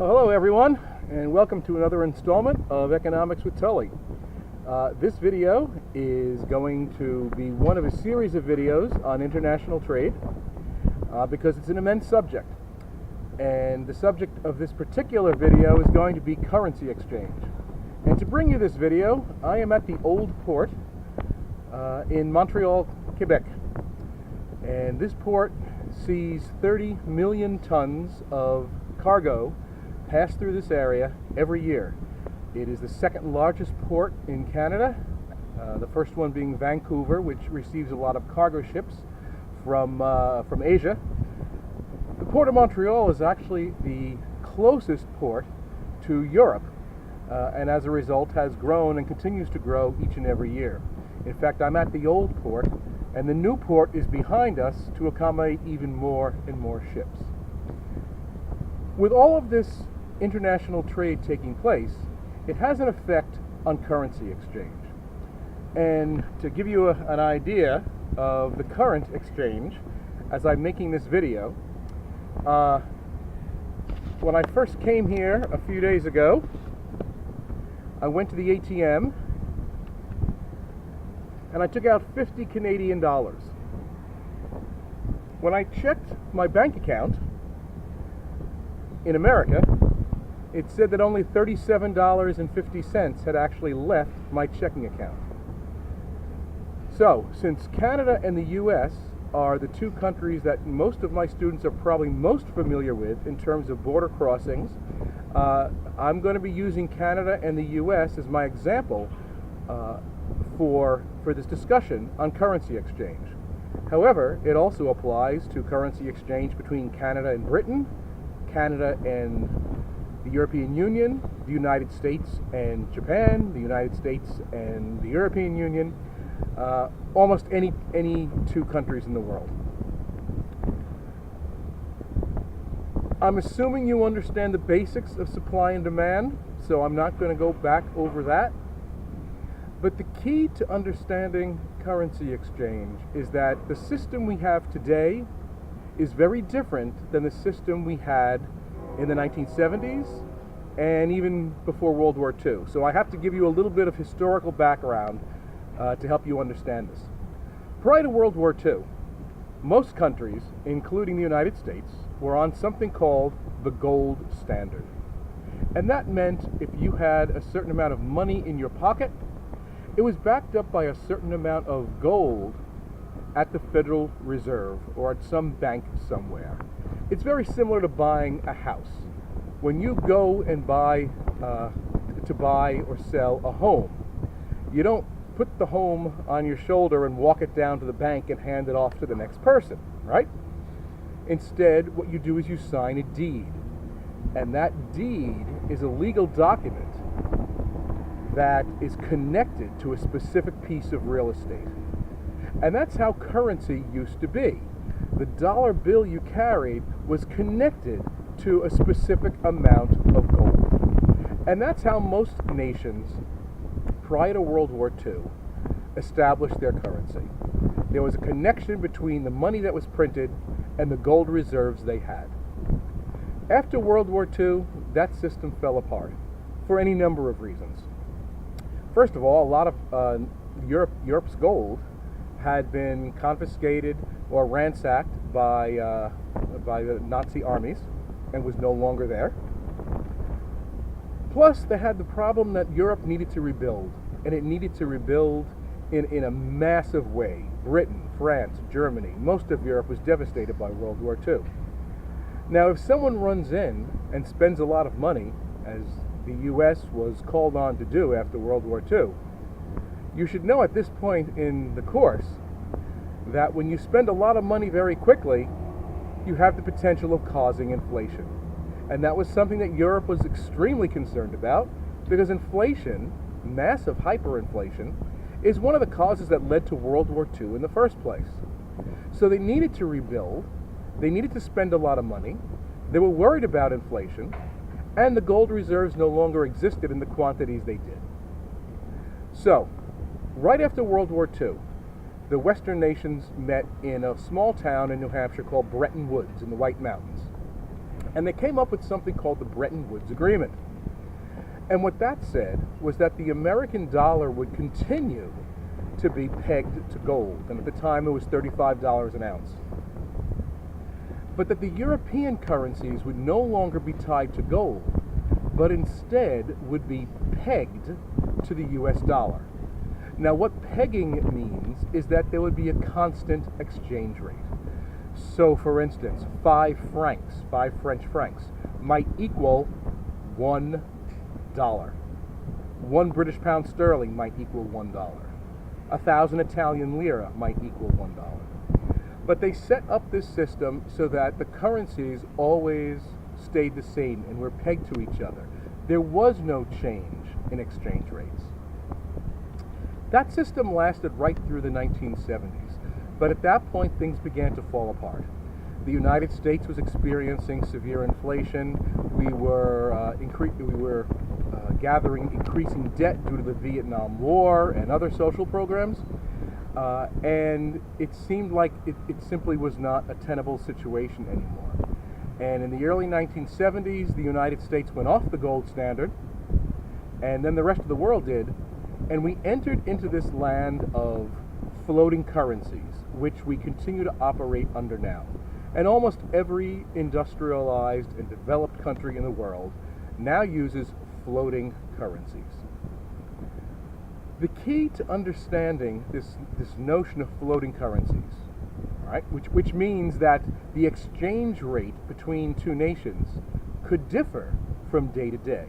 Well, hello everyone, and welcome to another installment of Economics with Tully. This video is going to be one of a series of videos on international trade because it's an immense subject. And the subject of this particular video is going to be currency exchange. And to bring you this video, I am at the Old Port in Montreal, Quebec. And this port sees 30 million tons of cargo pass through this area every year. It is the second largest port in Canada, the first one being Vancouver, which receives a lot of cargo ships from Asia. The Port of Montreal is actually the closest port to Europe, and as a result has grown and continues to grow each and every year. In fact, I'm at the Old Port, and the new port is behind us to accommodate even more and more ships. With all of this international trade taking place, it has an effect on currency exchange. And to give you an idea of the current exchange, as I'm making this video, when I first came here a few days ago, I went to the ATM and I took out 50 Canadian dollars. When I checked my bank account in America, it said that only $37.50 had actually left my checking account. So, since Canada and the US are the two countries that most of my students are probably most familiar with in terms of border crossings, I'm going to be using Canada and the US as my example for this discussion on currency exchange. However, it also applies to currency exchange between Canada and Britain, Canada and the European Union, the United States and Japan, the United States and the European Union, almost any two countries in the world. I'm assuming you understand the basics of supply and demand, so I'm not going to go back over that. But the key to understanding currency exchange is that the system we have today is very different than the system we had in the 1970s and even before World War II. So I have to give you a little bit of historical background to help you understand this. Prior to World War II, most countries, including the United States, were on something called the gold standard. And that meant if you had a certain amount of money in your pocket, it was backed up by a certain amount of gold at the Federal Reserve or at some bank somewhere. It's very similar to buying a house. When you go and buy or sell a home, you don't put the home on your shoulder and walk it down to the bank and hand it off to the next person, right? Instead, what you do is you sign a deed. And that deed is a legal document that is connected to a specific piece of real estate. And that's how currency used to be. The dollar bill you carried was connected to a specific amount of gold. And that's how most nations, prior to World War II, established their currency. There was a connection between the money that was printed and the gold reserves they had. After World War II, that system fell apart for any number of reasons. First of all, a lot of Europe's gold had been confiscated or ransacked by the Nazi armies and was no longer there. Plus, they had the problem that Europe needed to rebuild, and it needed to rebuild in a massive way. Britain, France, Germany, most of Europe was devastated by World War II. Now, if someone runs in and spends a lot of money, as the US was called on to do after World War II, you should know at this point in the course that when you spend a lot of money very quickly, you have the potential of causing inflation. And that was something that Europe was extremely concerned about, because inflation, massive hyperinflation, is one of the causes that led to World War II in the first place. So they needed to rebuild, they needed to spend a lot of money, they were worried about inflation, and the gold reserves no longer existed in the quantities they did. So, right after World War II, the Western nations met in a small town in New Hampshire called Bretton in the White Mountains. And they came up with something called the Bretton Woods Agreement. And what that said was that the American dollar would continue to be pegged to gold, and at the time it was $35 an ounce. But that the European currencies would no longer be tied to gold, but instead would be pegged to the US dollar. Now, what pegging means is that there would be a constant exchange rate. So, for instance, 5 French francs, might equal $1. 1 British pound sterling might equal $1. 1,000 Italian lira might equal $1. But they set up this system so that the currencies always stayed the same and were pegged to each other. There was no change in exchange rates. That system lasted right through the 1970s, but at that point things began to fall apart. The United States was experiencing severe inflation. We were gathering increasing debt due to the Vietnam War and other social programs, and it seemed like it simply was not a tenable situation anymore. And in the early 1970s, the United States went off the gold standard, and then the rest of the world did, and we entered into this land of floating currencies, which we continue to operate under now. And almost every industrialized and developed country in the world now uses floating currencies. The key to understanding this notion of floating currencies, right, which means that the exchange rate between two nations could differ from day to day.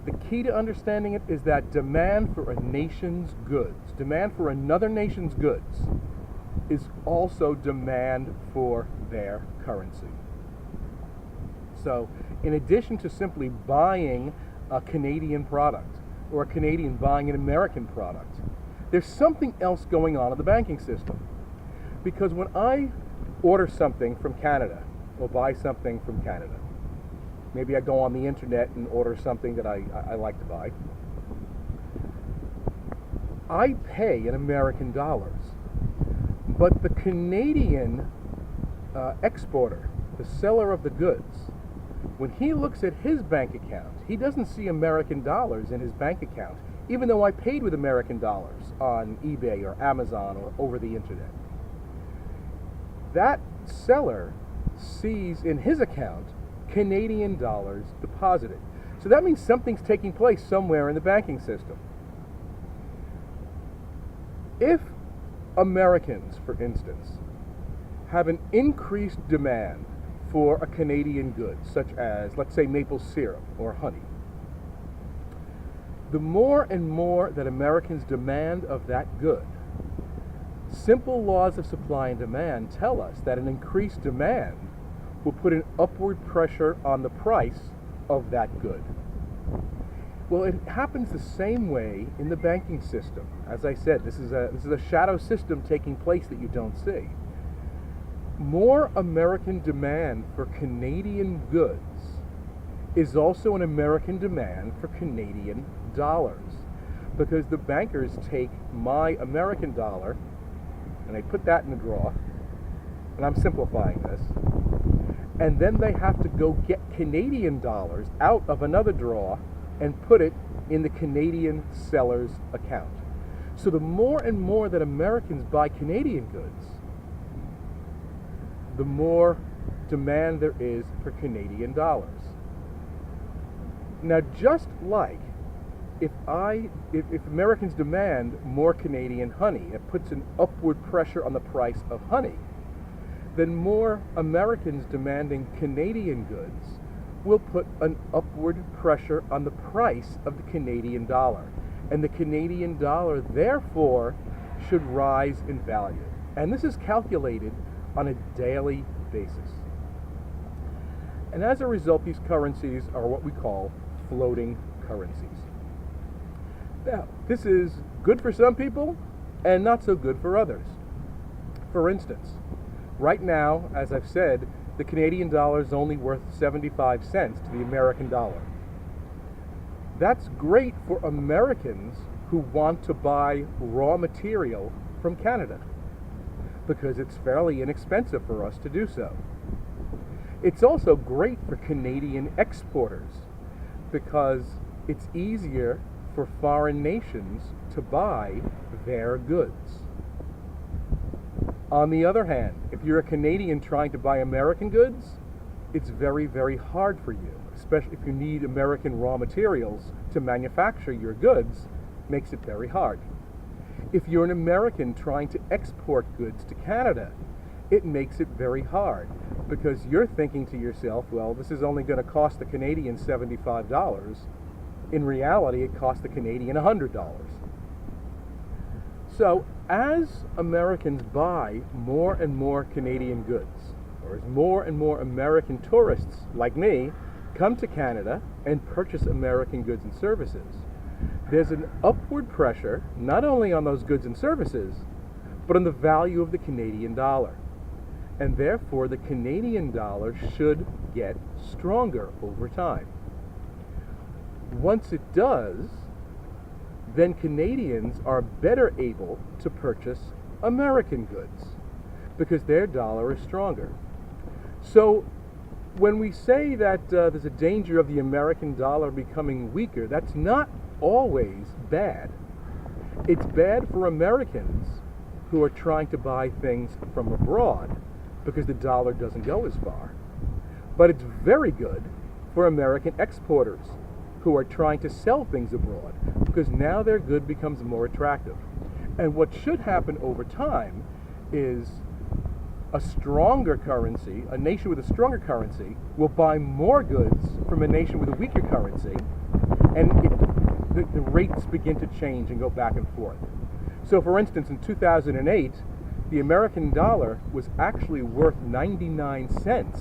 The key to understanding it is that demand for a nation's goods, demand for another nation's goods, is also demand for their currency. So, in addition to simply buying a Canadian product or a Canadian buying an American product, there's something else going on in the banking system. Because when I order something from Canada or buy something from Canada, maybe I go on the internet and order something that I like to buy, I pay in American dollars. But the Canadian exporter, the seller of the goods, when he looks at his bank account, he doesn't see American dollars in his bank account, even though I paid with American dollars on eBay or Amazon or over the internet. That seller sees in his account Canadian dollars deposited. So that means something's taking place somewhere in the banking system. If Americans, for instance, have an increased demand for a Canadian good, such as, let's say, maple syrup or honey, the more and more that Americans demand of that good, simple laws of supply and demand tell us that an increased demand will put an upward pressure on the price of that good. Well, it happens the same way in the banking system. As I said, this is a shadow system taking place that you don't see. More American demand for Canadian goods is also an American demand for Canadian dollars, because the bankers take my American dollar and they put that in a drawer, and I'm simplifying this, and then they have to go get Canadian dollars out of another drawer and put it in the Canadian seller's account. So the more and more that Americans buy Canadian goods, the more demand there is for Canadian dollars. Now, just like if Americans demand more Canadian honey, it puts an upward pressure on the price of honey, then more Americans demanding Canadian goods will put an upward pressure on the price of the Canadian dollar. And the Canadian dollar, therefore, should rise in value. And this is calculated on a daily basis. And as a result, these currencies are what we call floating currencies. Now, this is good for some people and not so good for others. For instance, right now, as I've said, the Canadian dollar is only worth 75 cents to the American dollar. That's great for Americans who want to buy raw material from Canada, because it's fairly inexpensive for us to do so. It's also great for Canadian exporters because it's easier for foreign nations to buy their goods. On the other hand, if you're a Canadian trying to buy American goods, it's very, very hard for you, especially if you need American raw materials to manufacture your goods, makes it very hard. If you're an American trying to export goods to Canada, it makes it very hard because you're thinking to yourself, well, this is only going to cost the Canadian $75. In reality, it costs the Canadian $100. So as Americans buy more and more Canadian goods, or as more and more American tourists like me come to Canada and purchase American goods and services, there's an upward pressure not only on those goods and services, but on the value of the Canadian dollar. And therefore, the Canadian dollar should get stronger over time. Once it does, then Canadians are better able to purchase American goods because their dollar is stronger. So when we say that there's a danger of the American dollar becoming weaker, that's not always bad. It's bad for Americans who are trying to buy things from abroad because the dollar doesn't go as far. But it's very good for American exporters who are trying to sell things abroad because now their good becomes more attractive. And what should happen over time is a stronger currency, a nation with a stronger currency, will buy more goods from a nation with a weaker currency, and the rates begin to change and go back and forth. So for instance, in 2008, the American dollar was actually worth 99 cents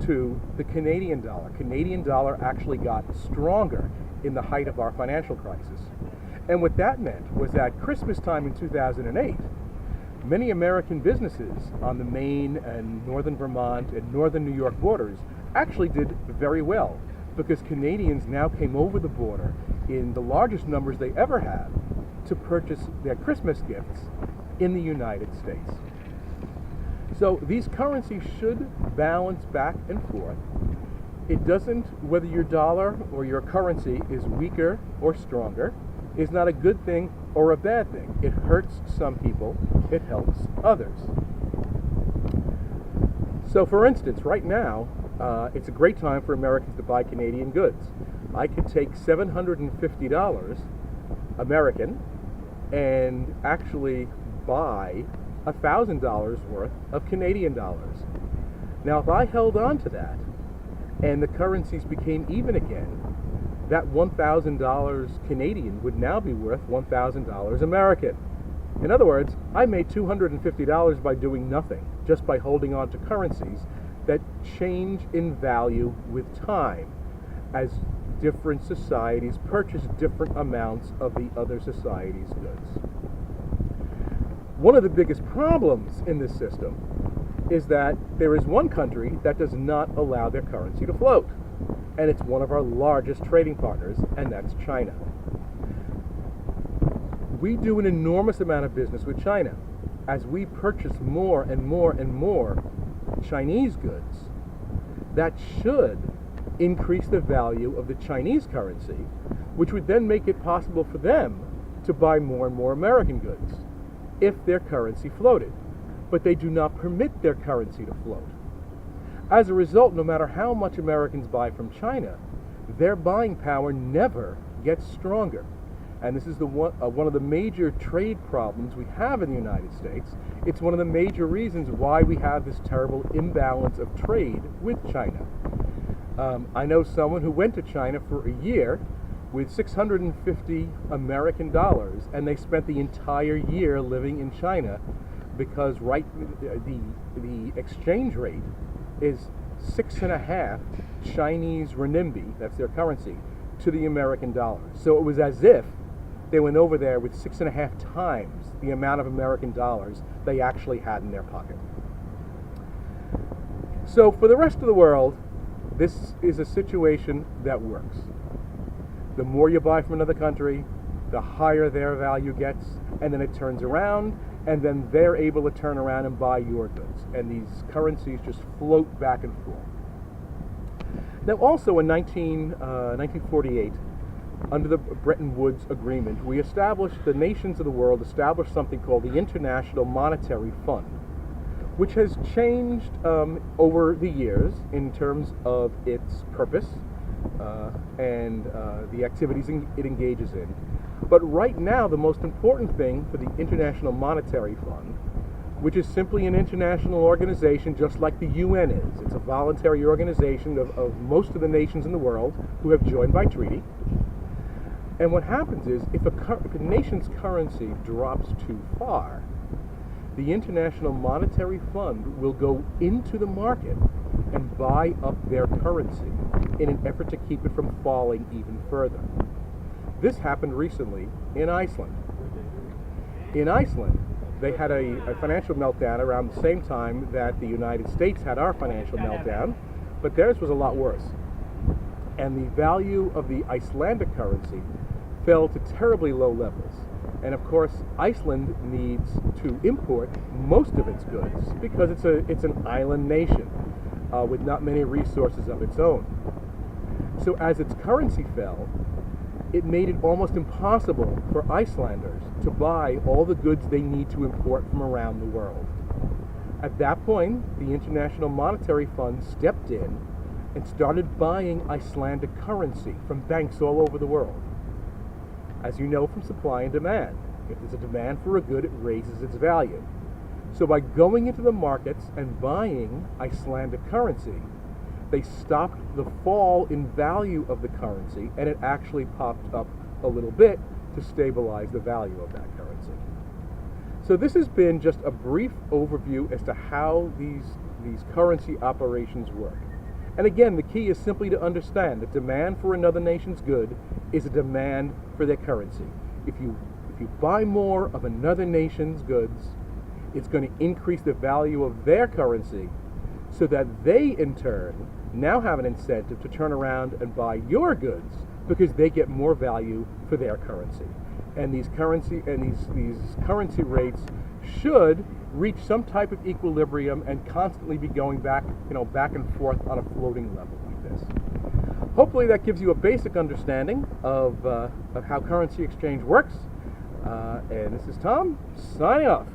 to the Canadian dollar. Canadian dollar actually got stronger in the height of our financial crisis. And what that meant was that Christmas time in 2008, many American businesses on the Maine and northern Vermont and northern New York borders actually did very well because Canadians now came over the border in the largest numbers they ever have to purchase their Christmas gifts in the United States. So these currencies should balance back and forth. It doesn't, whether your dollar or your currency is weaker or stronger, is not a good thing or a bad thing. It hurts some people, it helps others. So for instance, right now, it's a great time for Americans to buy Canadian goods. I could take $750 American and actually buy $1,000 worth of Canadian dollars. Now, if I held on to that and the currencies became even again, that $1,000 Canadian would now be worth $1,000 American. In other words, I made $250 by doing nothing, just by holding on to currencies that change in value with time as different societies purchase different amounts of the other society's goods. One of the biggest problems in this system is that there is one country that does not allow their currency to float, and it's one of our largest trading partners, and that's China. We do an enormous amount of business with China. As we purchase more and more and more Chinese goods, that should increase the value of the Chinese currency, which would then make it possible for them to buy more and more American goods if their currency floated. But they do not permit their currency to float. As a result, no matter how much Americans buy from China, their buying power never gets stronger. And this is one of the major trade problems we have in the United States. It's one of the major reasons why we have this terrible imbalance of trade with China. I know someone who went to China for a year with $650 American dollars, and they spent the entire year living in China because the exchange rate is 6.5 Chinese renminbi, that's their currency, to the American dollar. So it was as if they went over there with 6.5 times the amount of American dollars they actually had in their pocket. So for the rest of the world, this is a situation that works. The more you buy from another country, the higher their value gets, and then it turns around, and then they're able to turn around and buy your goods. And these currencies just float back and forth. Now, also in 1948, under the Bretton Woods Agreement, the nations of the world established something called the International Monetary Fund, which has changed over the years in terms of its purpose and the activities it engages in. But right now, the most important thing for the International Monetary Fund, which is simply an international organization just like the UN is. It's a voluntary organization of most of the nations in the world who have joined by treaty. And what happens is, if a nation's currency drops too far, the International Monetary Fund will go into the market and buy up their currency in an effort to keep it from falling even further. This happened recently in Iceland. In Iceland, they had a financial meltdown around the same time that the United States had our financial meltdown, but theirs was a lot worse. And the value of the Icelandic currency fell to terribly low levels. And of course, Iceland needs to import most of its goods because it's an island nation with not many resources of its own. So as its currency fell, it made it almost impossible for Icelanders to buy all the goods they need to import from around the world. At that point, the International Monetary Fund stepped in and started buying Icelandic currency from banks all over the world. As you know from supply and demand, if there's a demand for a good, it raises its value. So by going into the markets and buying Icelandic currency, they stopped the fall in value of the currency, and it actually popped up a little bit to stabilize the value of that currency. So this has been just a brief overview as to how these currency operations work. And again, the key is simply to understand that demand for another nation's good is a demand for their currency. If you buy more of another nation's goods, it's going to increase the value of their currency so that they, in turn, now have an incentive to turn around and buy your goods because they get more value for their currency. And these currency rates should reach some type of equilibrium and constantly be going back and forth on a floating level like this. Hopefully that gives you a basic understanding of how currency exchange works. And this is Tom, signing off.